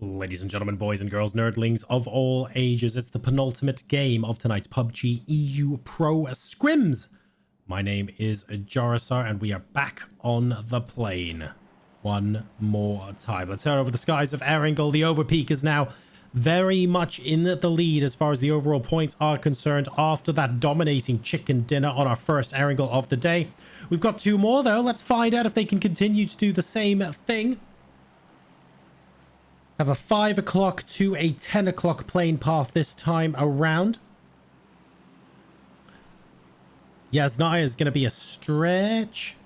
Ladies and gentlemen, boys and girls, nerdlings of all ages, it's the penultimate game of tonight's PUBG EU Pro Scrims. My name is Jarisar, and we are back on the plane one more time. Let's head over the skies of Erangel. The Overpeekers now very much in the lead as far as the overall points are concerned after that dominating chicken dinner on our first Erangel of the day. We've got two more, though. Let's find out if they can continue to do the same thing. Have a 5 o'clock to a 10 o'clock plane path this time around. Yasnaya is going to be a stretch.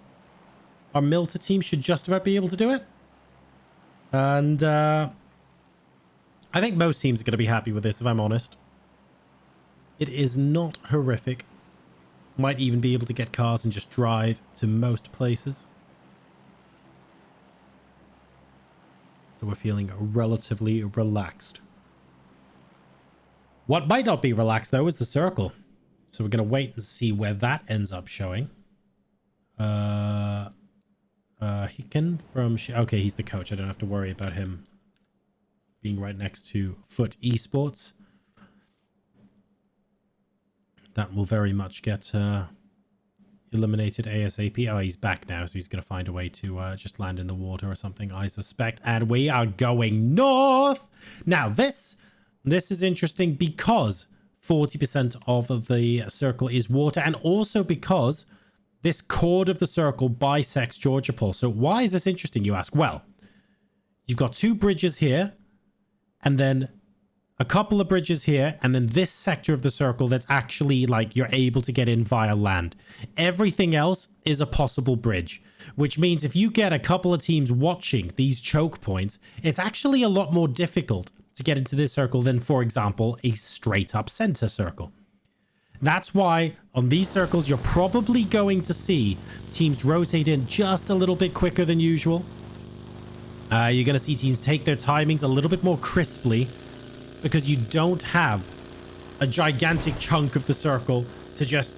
Our Milta team should just about be able to do it. And I think most teams are going to be happy with this, if I'm honest. It is not horrific. Might even be able to get cars and just drive to most places. So we're feeling relatively relaxed. What might not be relaxed, though, is the circle. So we're going to wait and see where that ends up showing. Hicken from... Okay, he's the coach. I don't have to worry about him being right next to FUT Esports. That will very much get eliminated ASAP. Oh, he's back now, so he's going to find a way to just land in the water or something, I suspect. And we are going north. Now, this is interesting because 40% of the circle is water, and also because this chord of the circle bisects Georgia Pole. So why is this interesting, you ask? Well, you've got two bridges here, and then a couple of bridges here, and then this sector of the circle that's actually like you're able to get in via land. Everything else is a possible bridge, which means if you get a couple of teams watching these choke points, it's actually a lot more difficult to get into this circle than, for example, a straight up center circle. That's why on these circles, you're probably going to see teams rotate in just a little bit quicker than usual. You're going to see teams take their timings a little bit more crisply, because you don't have a gigantic chunk of the circle to just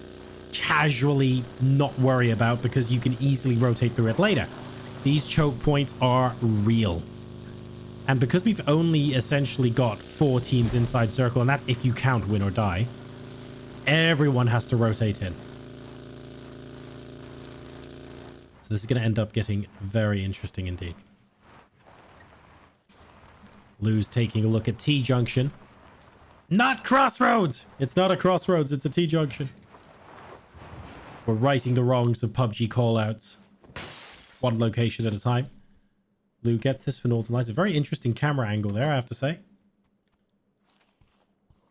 casually not worry about, because you can easily rotate through it later. These choke points are real. And because we've only essentially got 4 teams inside circle, and that's if you count WinOrDie, everyone has to rotate in. So this is going to end up getting very interesting indeed. Lou's taking a look at T-Junction. Not Crossroads! It's not a Crossroads, it's a T-Junction. We're righting the wrongs of PUBG callouts. One location at a time. Lou gets this for Northern Lights. A very interesting camera angle there, I have to say.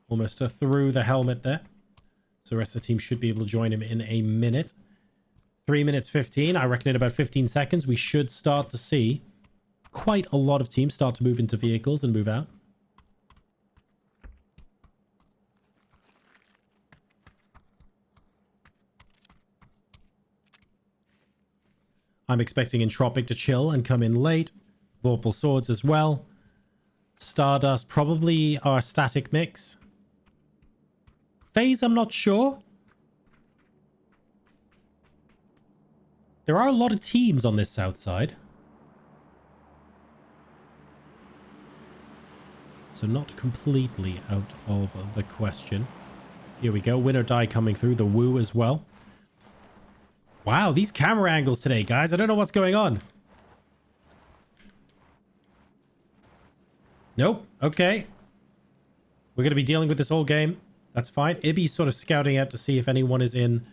Almost through the helmet there. So the rest of the team should be able to join him in a minute. 3 minutes 15. I reckon in about 15 seconds, we should start to see quite a lot of teams start to move into vehicles and move out. I'm expecting Entropiq to chill and come in late. Vorpal Swords as well. STARDUST, probably our static mix. FaZe, I'm not sure. There are a lot of teams on this south side. So not completely out of the question. Here we go. WinOrDie coming through. The Woo as well. Wow, these camera angles today, guys. I don't know what's going on. Nope. Okay. We're going to be dealing with this all game. That's fine. Ibby's sort of scouting out to see if anyone is in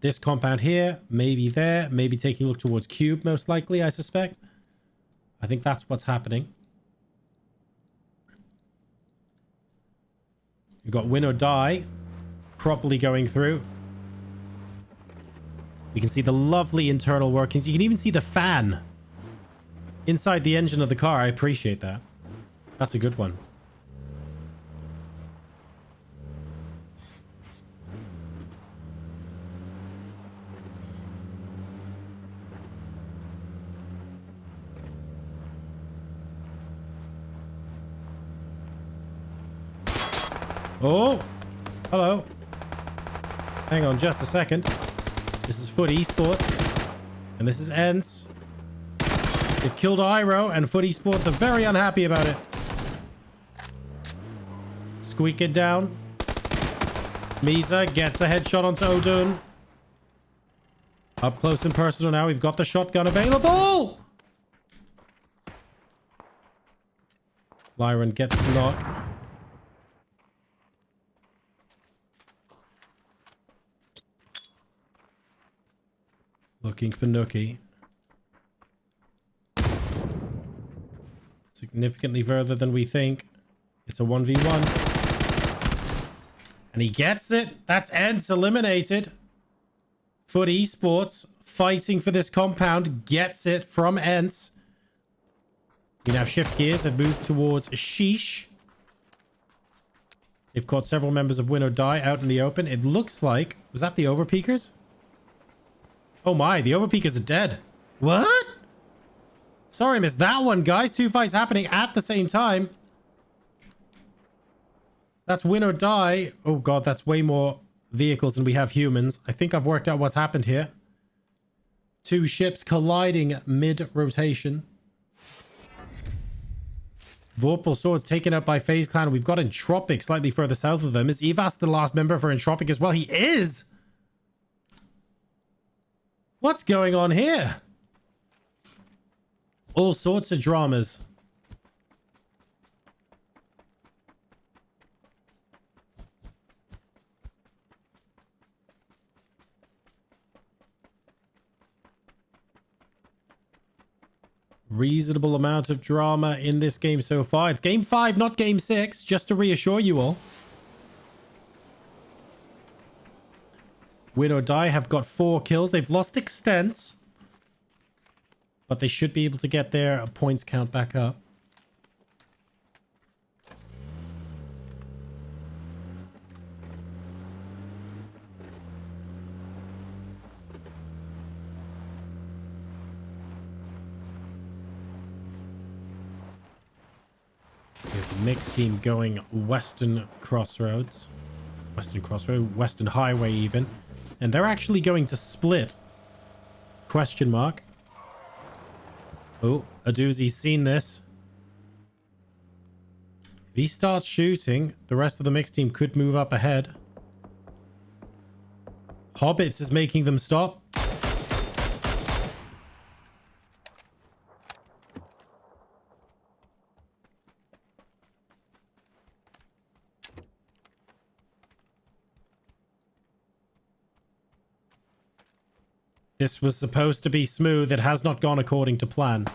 this compound here. Maybe there. Maybe taking a look towards Cube, most likely, I suspect. I think that's what's happening. We've got WinOrDie properly going through. We can see the lovely internal workings. You can even see the fan inside the engine of the car. I appreciate that. That's a good one. Oh, hello. Hang on just a second. This is FUT Esports. And this is ENCE. They've killed Iro, and FUT Esports are very unhappy about it. Squeak it down. Misa gets the headshot onto Odun. Up close and personal now. We've got the shotgun available. Lyron gets the knock. Looking for Nookie. Significantly further than we think. It's a 1v1. And he gets it. That's ENCE eliminated. FUT Esports fighting for this compound. Gets it from ENCE. We now shift gears and move towards SHEESH. They've caught several members of WinOrDie out in the open. It looks like... Was that the Overpeekers? Oh my, the Overpeekers are dead. What? Sorry, I missed that one, guys. Two fights happening at the same time. That's WinOrDie. Oh god, that's way more vehicles than we have humans. I think I've worked out what's happened here. Two ships colliding mid-rotation. Vorpal Swords taken out by FaZe Clan. We've got Entropiq slightly further south of them. Is Evas the last member for Entropiq as well? He is! What's going on here? All sorts of dramas. Reasonable amount of drama in this game so far. It's game 5, not game 6, just to reassure you all. WinOrDie have got 4 kills. They've lost extents, but they should be able to get their points count back up. We have the mixed team going Western Crossroads. Western Crossroad, Western Highway even. And they're actually going to split. Question mark. Oh, Aduzi's seen this. If he starts shooting, the rest of the mixed team could move up ahead. Hobbits is making them stop. This was supposed to be smooth. It has not gone according to plan.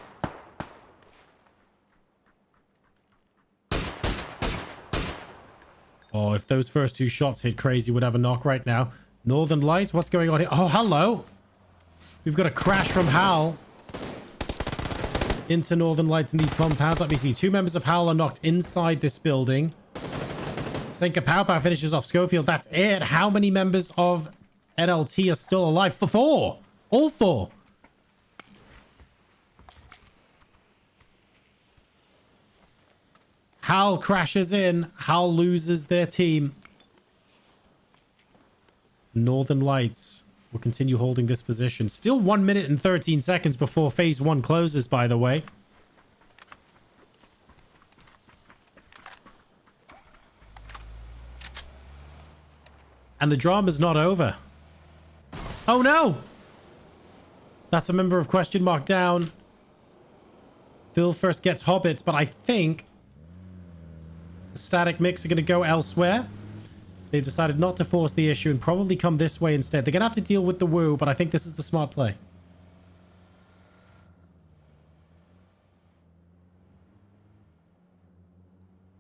Oh, if those first 2 shots hit, Crazy would have a knock right now. Northern Lights, what's going on here? Oh, hello. We've got a crash from HOWL into Northern Lights in these compounds. Let me see. 2 members of HOWL are knocked inside this building. Senka Pow Pow finishes off Schofield. That's it. How many members of NLT are still alive? 4. All 4. HOWL crashes in. HOWL loses their team. Northern Lights will continue holding this position. Still 1 minute and 13 seconds before phase 1 closes, by the way. And the drama's not over. Oh no! That's a member of question mark down. Phil first gets Hobbits, but I think the Static Mix are going to go elsewhere. They've decided not to force the issue and probably come this way instead. They're going to have to deal with the Woo, but I think this is the smart play.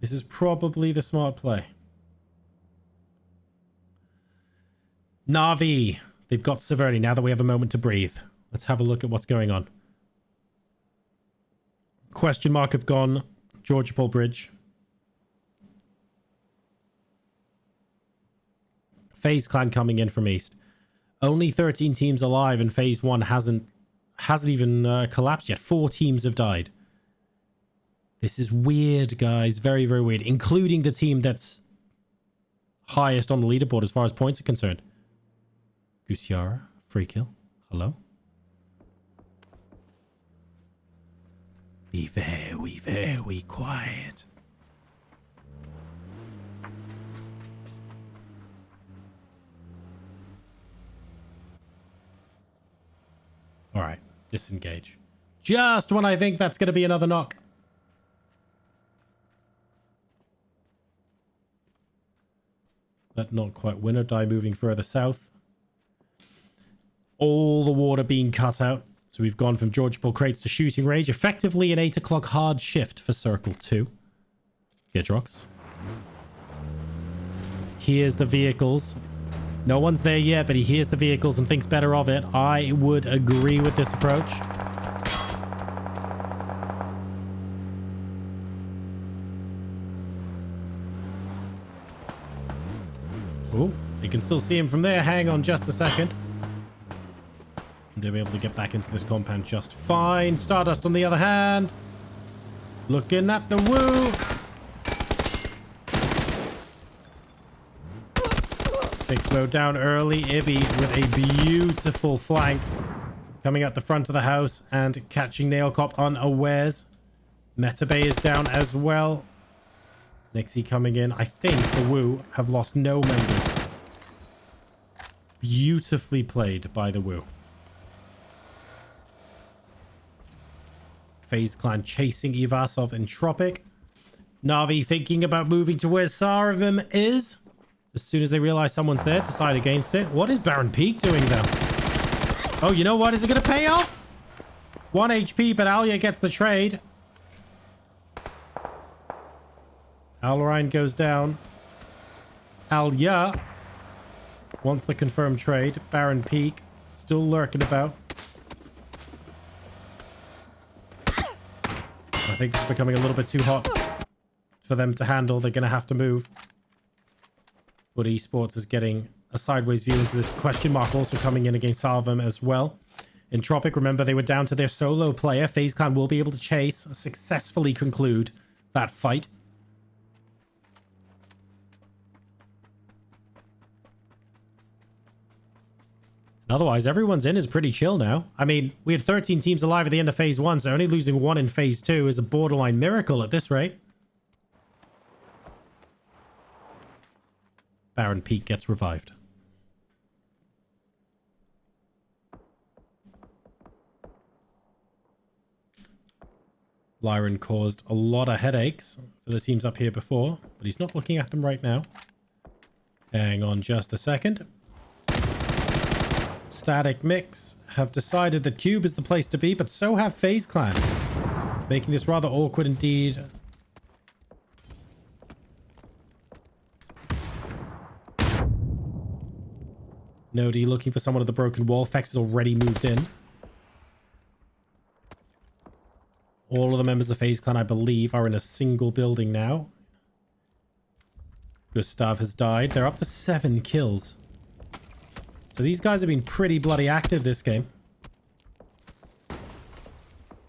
This is probably the smart play. NaVi. They've got Severity now that we have a moment to breathe. Let's have a look at what's going on. Question mark have gone. Georgia Paul Bridge. FaZe Clan coming in from East. Only 13 teams alive and phase 1 hasn't even collapsed yet. 4 teams have died. This is weird, guys. Very, very weird. Including the team that's highest on the leaderboard as far as points are concerned. Gusiara, free kill. Hello? Be very, very quiet. All right, disengage. Just when I think that's going to be another knock. But not quite. WinOrDie moving further south. All the water being cut out. So we've gone from George Bull crates to shooting range. Effectively an 8 o'clock hard shift for Circle 2. Gidrox. Here's the vehicles. No one's there yet, but he hears the vehicles and thinks better of it. I would agree with this approach. Oh, you can still see him from there. Hang on just a second. They'll be able to get back into this compound just fine. Stardust, on the other hand, looking at the woo. 6-0 down early. Ibby with a beautiful flank. Coming out the front of the house and catching Nailcop unawares. Metabay is down as well. Nixie coming in. I think the Woo have lost no members. Beautifully played by the Woo. FaZe Clan chasing Ivasov and Entropiq. NaVi thinking about moving to where Sarvem is. As soon as they realize someone's there, decide against it. What is Baron Peak doing though? Oh, you know what? Is it going to pay off? 1 HP, but Alya gets the trade. Alrine goes down. Alya wants the confirmed trade. Baron Peak still lurking about. I think it's becoming a little bit too hot for them to handle. They're going to have to move. FUT Esports is getting a sideways view into this question mark, also coming in against Sarvem as well. Entropiq, remember, they were down to their solo player. FaZe Clan will be able to chase, successfully conclude that fight. Otherwise, everyone's in is pretty chill now. I mean, we had 13 teams alive at the end of Phase 1, so only losing 1 in Phase 2 is a borderline miracle at this rate. Baron Peak gets revived. Lyron caused a lot of headaches for the teams up here before, but he's not looking at them right now. Hang on just a second. Static Mix have decided that Cube is the place to be, but so have FaZe Clan, making this rather awkward indeed. NoD looking for someone at the broken wall. Fex has already moved in. All of the members of FaZe Clan, I believe, are in a single building now. Gustav has died. They're up to 7 kills. So these guys have been pretty bloody active this game.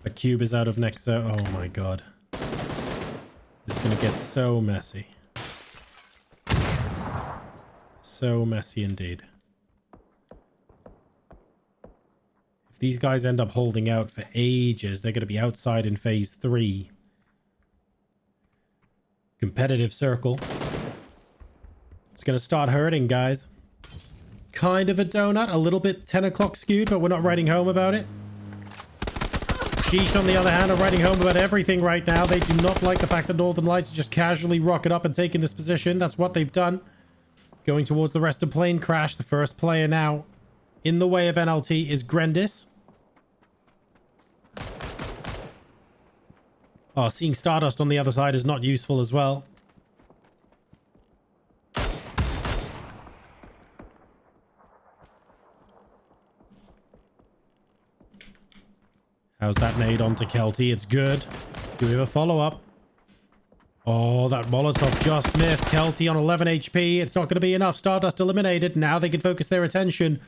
But Cube is out of next zone. Oh my god. This is going to get so messy. So messy indeed. If these guys end up holding out for ages, they're going to be outside in Phase 3. Competitive circle. It's going to start hurting, guys. Kind of a donut, a little bit 10 o'clock skewed, but we're not writing home about it. SHEESH, on the other hand, are writing home about everything right now. They do not like the fact that Northern Lights just casually rocket up and taking this position. That's what they've done. Going towards the rest of Plane Crash. The first player now in the way of NLT is Grendis. Oh, seeing Stardust on the other side is not useful as well. How's that nade onto Kelty? It's good. Do we have a follow-up? Oh, that Molotov just missed. Kelty on 11 HP. It's not going to be enough. Stardust eliminated. Now they can focus their attention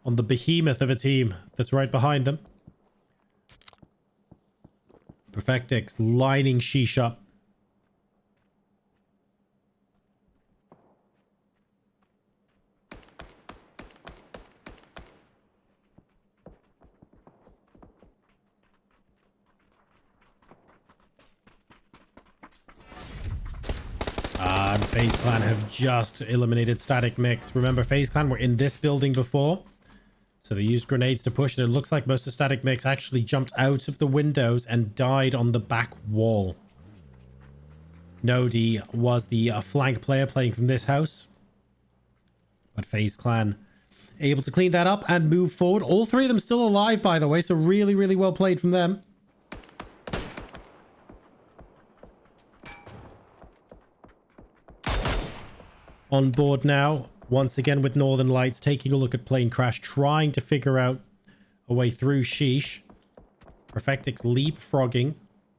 on the behemoth of a team that's right behind them. Perfectix lining SHEESH up. FaZe Clan have just eliminated Static Mix. Remember, FaZe Clan were in this building before. So they used grenades to push, and it looks like most of Static Mix actually jumped out of the windows and died on the back wall. NoDie was the flank player playing from this house. But FaZe Clan able to clean that up and move forward. All three of them still alive, by the way, so really, really well played from them. On board now, once again with Northern Lights, taking a look at Plane Crash, trying to figure out a way through SHEESH. Perfectix leapfrogging,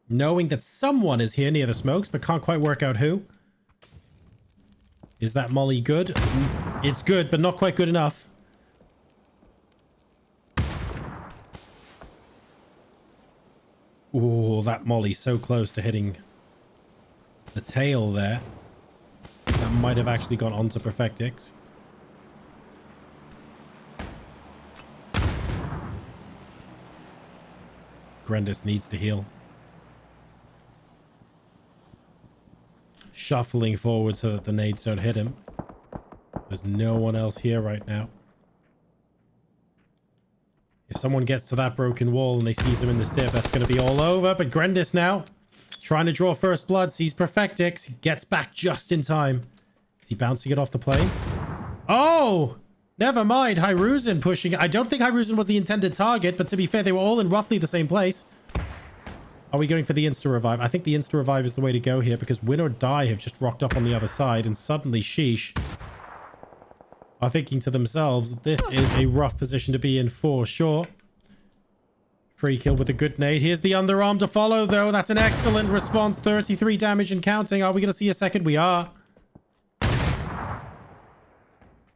knowing that someone is here near the smokes, but can't quite work out who. Is that molly good? It's good, but not quite good enough. Ooh, that molly so close to hitting the tail there. That might have actually gone onto Perfectix. Grendis needs to heal. Shuffling forward so that the nades don't hit him. There's no one else here right now. If someone gets to that broken wall and they seize him in this dip, that's going to be all over. But Grendis now, trying to draw first blood, sees Perfectix, gets back just in time. Is he bouncing it off the plane? Oh! Never mind. Hiruzen pushing it. I don't think Hiruzen was the intended target, but to be fair, they were all in roughly the same place. Are we going for the insta-revive? I think the insta-revive is the way to go here because WinOrDie have just rocked up on the other side and suddenly SHEESH are thinking to themselves, this is a rough position to be in for sure. Free kill with a good nade. Here's the underarm to follow, though. That's an excellent response. 33 damage and counting. Are we going to see a second? We are.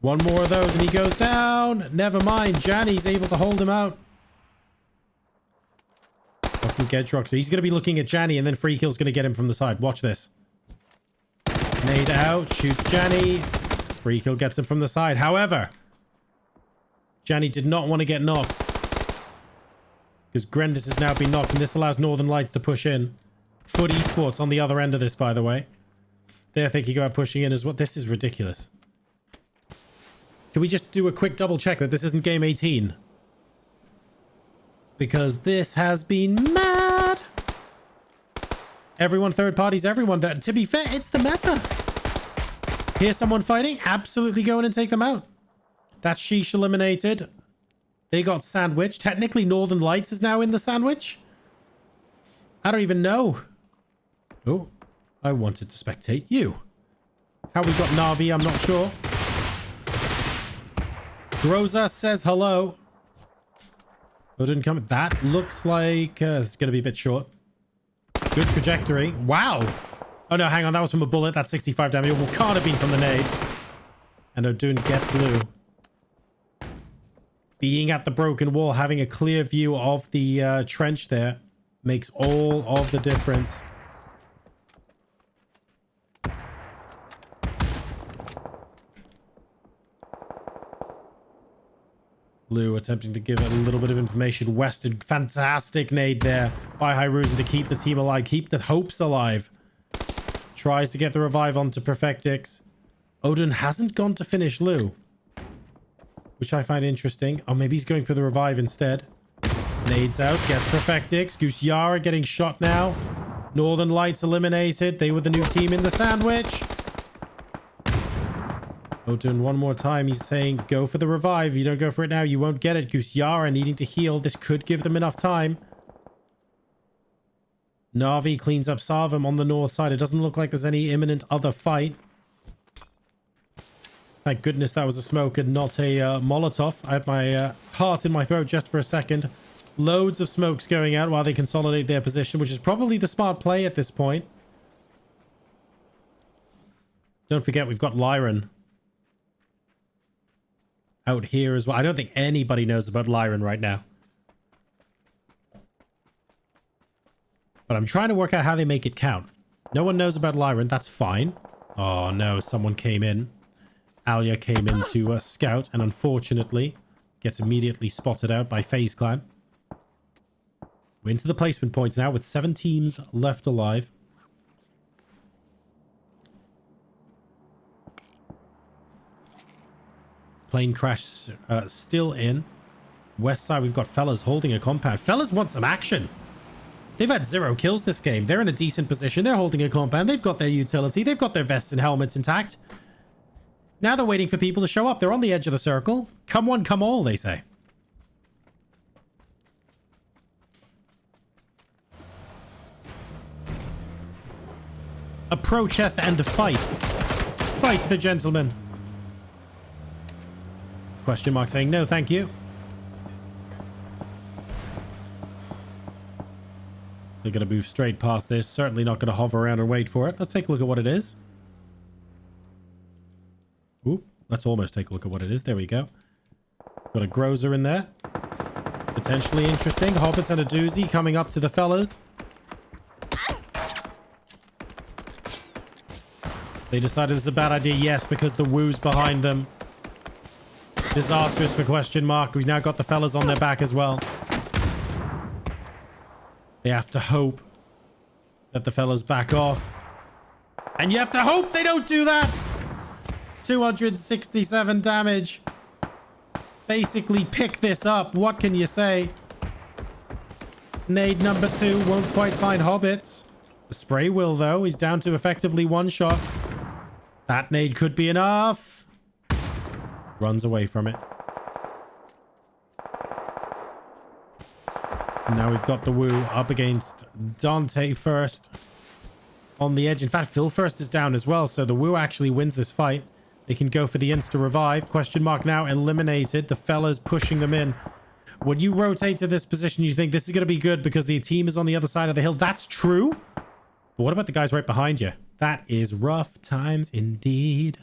One more of those and he goes down. Never mind. Janny's able to hold him out. Fucking Gedrock. So he's going to be looking at Janny and then free kill's going to get him from the side. Watch this. Nade out. Shoots Janny. Free kill gets him from the side. However, Janny did not want to get knocked. Because Grendis has now been knocked and this allows Northern Lights to push in. FUT Esports on the other end of this, by the way. They're thinking about pushing in as well. This is ridiculous. Can we just do a quick double check that this isn't game 18? Because this has been mad. Everyone third parties, everyone. To be fair, it's the meta. Here's someone fighting. Absolutely go in and take them out. That's SHEESH eliminated. They got sandwiched. Technically, Northern Lights is now in the sandwich. I don't even know. Oh, I wanted to spectate you. How we got NaVi, I'm not sure. Groza says hello. Oh, didn't come. That looks like it's going to be a bit short. Good trajectory. Wow. Oh, no, hang on. That was from a bullet. That's 65 damage. Well, can't have been from the nade. And O'Doon gets Lou. Being at the broken wall, having a clear view of the trench there makes all of the difference. Lou attempting to give it a little bit of information. Weston, fantastic nade there by Hiruzen to keep the team alive, keep the hopes alive. Tries to get the revive onto Perfectix. Odin hasn't gone to finish Lou, which I find interesting. Oh, maybe he's going for the revive instead. Nades out, gets Perfectix. Goose Yara getting shot now. Northern Lights eliminated. They were the new team in the sandwich. Odin one more time. He's saying, go for the revive. If you don't go for it now, you won't get it. Goose Yara needing to heal. This could give them enough time. NaVi cleans up Sarvem on the north side. It doesn't look like there's any imminent other fight. Thank goodness that was a smoke and not a Molotov. I had my heart in my throat just for a second. Loads of smokes going out while they consolidate their position, which is probably the smart play at this point. Don't forget, we've got Lyran out here as well. I don't think anybody knows about Lyran right now. But I'm trying to work out how they make it count. No one knows about Lyran. That's fine. Oh, no. Someone came in. Alia came in to scout and unfortunately gets immediately spotted out by FaZe Clan. We're into the placement points now with 7 teams left alive. Plane crash still in. West side, we've got fellas holding a compound. Fellas want some action. They've had 0 kills this game. They're in a decent position. They're holding a compound. They've got their utility. They've got their vests and helmets intact. Now they're waiting for people to show up. They're on the edge of the circle. Come one, come all, they say. Approacheth and fight. Fight the gentleman. Question mark saying no, thank you. They're going to move straight past this. Certainly not going to hover around and wait for it. Let's take a look at what it is. Ooh, let's almost take a look at what it is. There we go. Got a Grozer in there. Potentially interesting. Hobbits and a doozy coming up to the fellas. They decided it's a bad idea, yes, because the woo's behind them. Disastrous for question mark. We've now got the fellas on their back as well. They have to hope that the fellas back off. And you have to hope they don't do that! 267 damage. Basically pick this up. What can you say? Nade number 2 won't quite find Hobbits. The spray will, though. He's down to effectively 1 shot. That nade could be enough. Runs away from it. And now we've got the Woo up against Dante first on the edge. In fact, Phil first is down as well, so the Woo actually wins this fight. They can go for the insta revive. Question mark now eliminated. The fellas pushing them in. When you rotate to this position, you think this is going to be good because the team is on the other side of the hill. That's true. But what about the guys right behind you? That is rough times indeed.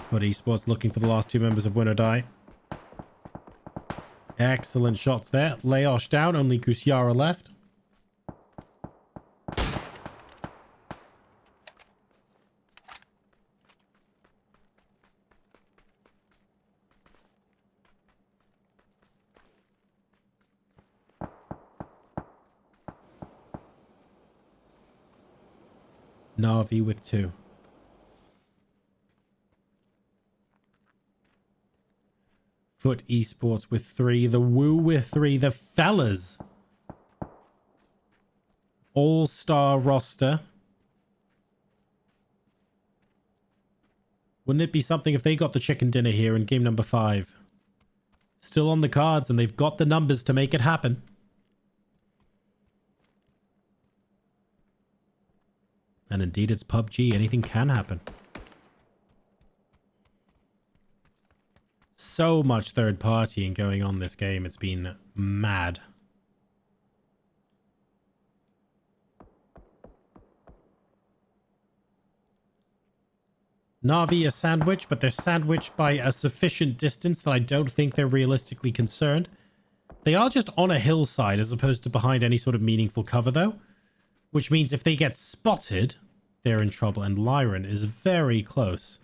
FUT Esports looking for the last 2 members of WinOrDie. Excellent shots there. Layosh down, only Kusyara left. NaVi with 2. FUT Esports with 3. The Woo with 3. The fellas. All-star roster. Wouldn't it be something if they got the chicken dinner here in game number 5? Still on the cards, and they've got the numbers to make it happen. And indeed, it's PUBG. Anything can happen. So much third partying going on this game. It's been mad. NaVi are sandwiched, but they're sandwiched by a sufficient distance that I don't think they're realistically concerned. They are just on a hillside as opposed to behind any sort of meaningful cover, though. Which means if they get spotted, they're in trouble. And Lyron is very close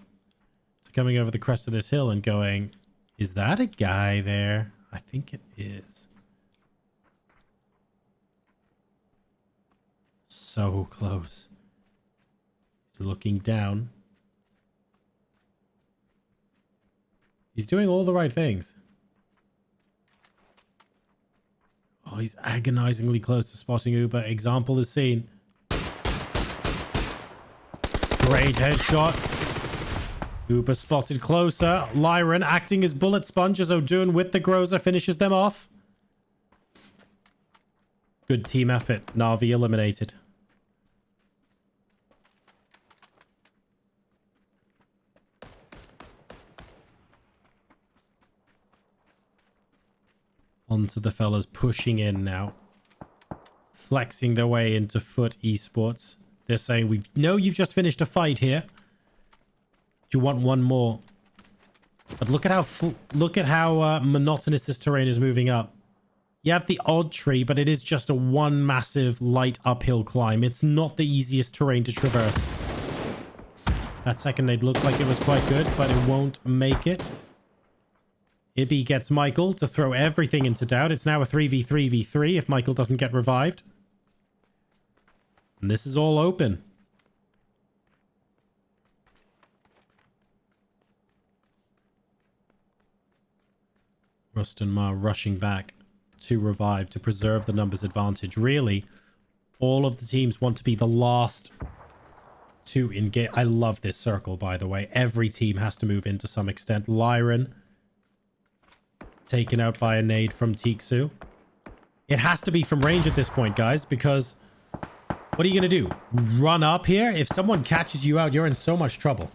to coming over the crest of this hill and going, is that a guy there? I think it is. So close. He's looking down. He's doing all the right things. Oh, he's agonizingly close to spotting Uber. Example is seen. Great headshot. Uber spotted closer. Lyron acting as bullet sponge as O'Doon with the Grozer finishes them off. Good team effort. NaVi eliminated. Onto the fellas pushing in now. Flexing their way into FUT Esports. They're saying, we know you've just finished a fight here. Do you want one more? But look at how monotonous this terrain is moving up. You have the odd tree, but it is just a one massive light uphill climb. It's not the easiest terrain to traverse. That second nade looked like it was quite good, but it won't make it. Ibby gets Michael to throw everything into doubt. It's now a 3v3v3 if Michael doesn't get revived. And this is all open. Rust and Ma rushing back to revive to preserve the numbers advantage. Really, all of the teams want to be the last to engage. I love this circle, by the way. Every team has to move in to some extent. Lyran taken out by a nade from Tiksu. It has to be from range at this point, guys, because what are you going to do? Run up here? If someone catches you out, you're in so much trouble.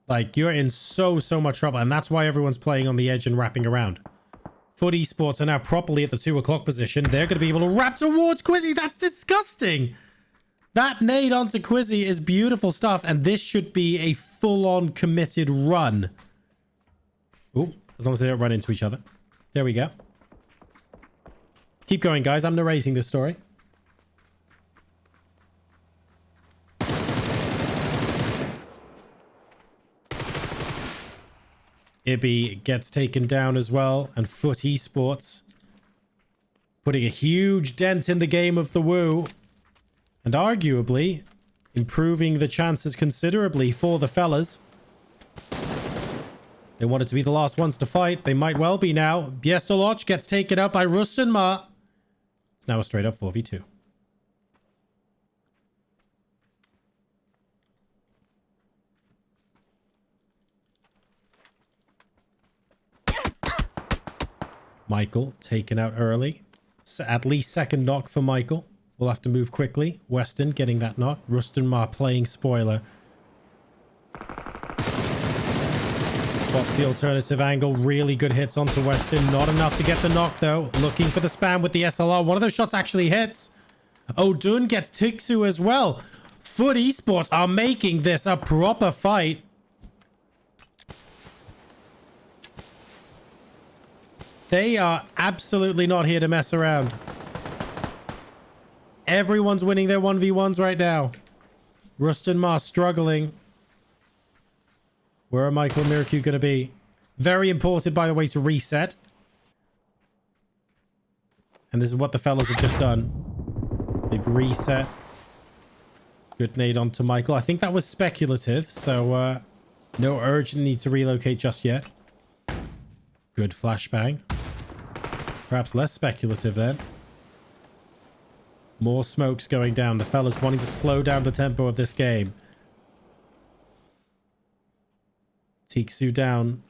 Like, you're in so much trouble. And that's why everyone's playing on the edge and wrapping around. FUT Esports are now properly at the 2 o'clock position. They're going to be able to wrap towards Quizzy. That's disgusting. That nade onto Quizzy is beautiful stuff. And this should be a full-on committed run. Ooh, as long as they don't run into each other. There we go. Keep going, guys. I'm narrating this story. Ibby gets taken down as well, and FUT Esports putting a huge dent in the game of the Woo, and arguably improving the chances considerably for the fellas. They wanted to be the last ones to fight. They might well be now. Biestoloch gets taken out by Rust and Ma. It's now a straight up 4v2. Michael taken out early. At least second knock for Michael. We'll have to move quickly. Weston getting that knock. Rust and Ma playing spoiler. Spots the alternative angle. Really good hits onto Weston. Not enough to get the knock though. Looking for the spam with the SLR. One of those shots actually hits. Odun gets Tiksu as well. FUT Esports are making this a proper fight. They are absolutely not here to mess around. Everyone's winning their 1v1s right now. Rust and Ma struggling. Where are Michael and Miracu going to be? Very important, by the way, to reset. And this is what the fellas have just done. They've reset. Good nade onto Michael. I think that was speculative, so no urgent need to relocate just yet. Good flashbang. Perhaps less speculative then. More smokes going down. The fellas wanting to slow down the tempo of this game. Tiksu down.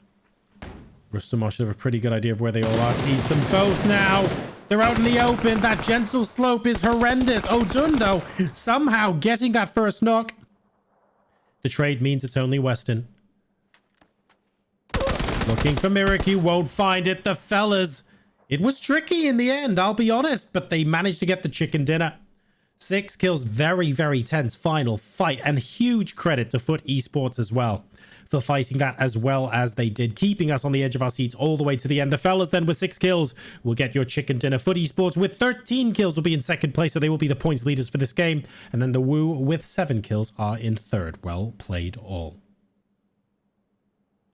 Rustamar should have a pretty good idea of where they all are. Sees them both now. They're out in the open. That gentle slope is horrendous. Odun, though, somehow getting that first knock. The trade means it's only Weston. Looking for Miracu. Won't find it. The fellas. It was tricky in the end, I'll be honest, but they managed to get the chicken dinner. 6 kills, very tense final fight, and huge credit to FUT Esports as well for fighting that as well as they did, keeping us on the edge of our seats all the way to the end. The fellas then with 6 kills will get your chicken dinner. FUT Esports with 13 kills will be in second place, so they will be the points leaders for this game. And then the Woo with 7 kills are in third. Well played all.